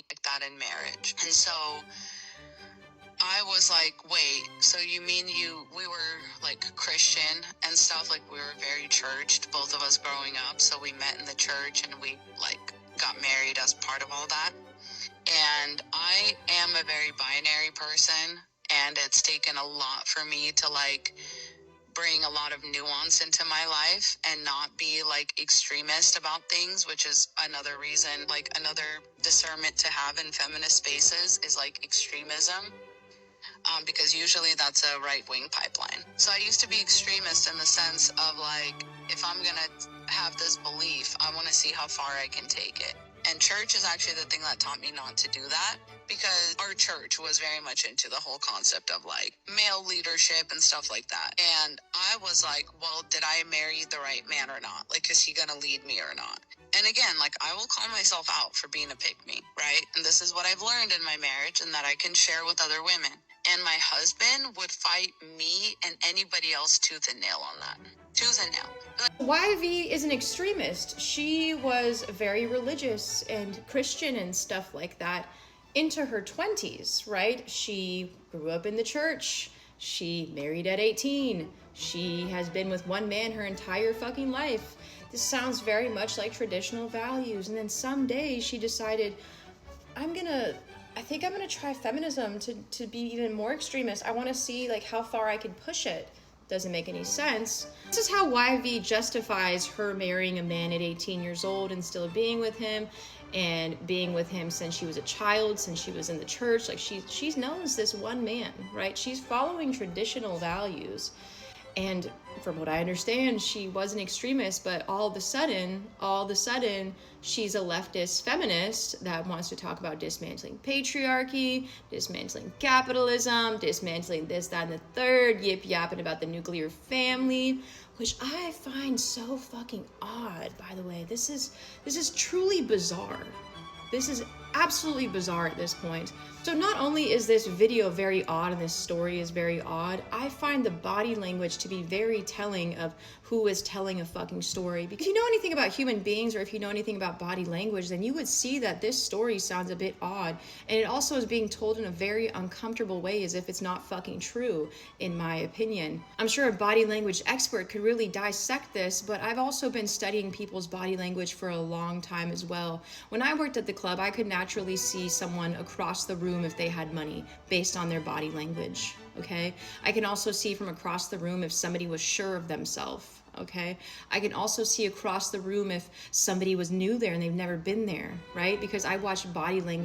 like that in marriage. And so I was like, wait, so you mean we were like Christian and stuff, like we were very churched, both of us growing up, so we met in the church and we like got married as part of all that. And I am a very binary person, and it's taken a lot for me to like bring a lot of nuance into my life and not be like extremist about things, which is another reason, like another discernment to have in feminist spaces is like extremism. Because usually that's a right-wing pipeline. So I used to be extremist in the sense of like, if I'm gonna have this belief, I want to see how far I can take it. And church is actually the thing that taught me not to do that, because our church was very much into the whole concept of like male leadership and stuff like that. And I was like, well, did I marry the right man or not? Like, is he gonna lead me or not? And again, like, I will call myself out for being a pick-me, right? And this is what I've learned in my marriage and that I can share with other women. And my husband would fight me and anybody else tooth and nail on that. Tooth and nail. YV is an extremist. She was very religious and Christian and stuff like that into her 20s, right? She grew up in the church. She married at 18. She has been with one man her entire fucking life. This sounds very much like traditional values. And then someday she decided, I think I'm gonna try feminism to be even more extremist. I wanna see like how far I can push it. Doesn't make any sense. This is how YV justifies her marrying a man at 18 years old and still being with him, and being with him since she was a child, since she was in the church. Like she knows this one man, right? She's following traditional values. And from what I understand, she was an extremist, but all of a sudden, she's a leftist feminist that wants to talk about dismantling patriarchy, dismantling capitalism, dismantling this, that, and the third, yip-yapping about the nuclear family, which I find so fucking odd, by the way. This is truly bizarre. This is absolutely bizarre at this point. So not only is this video very odd and this story is very odd, I find the body language to be very telling of who is telling a fucking story. Because if you know anything about human beings, or if you know anything about body language, then you would see that this story sounds a bit odd. And it also is being told in a very uncomfortable way, as if it's not fucking true, in my opinion. I'm sure a body language expert could really dissect this, but I've also been studying people's body language for a long time as well. When I worked at the club, I could naturally see someone across the room if they had money based on their body language, okay? I can also see from across the room if somebody was sure of themselves, okay? I can also see across the room if somebody was new there and they've never been there, right? Because I watch body language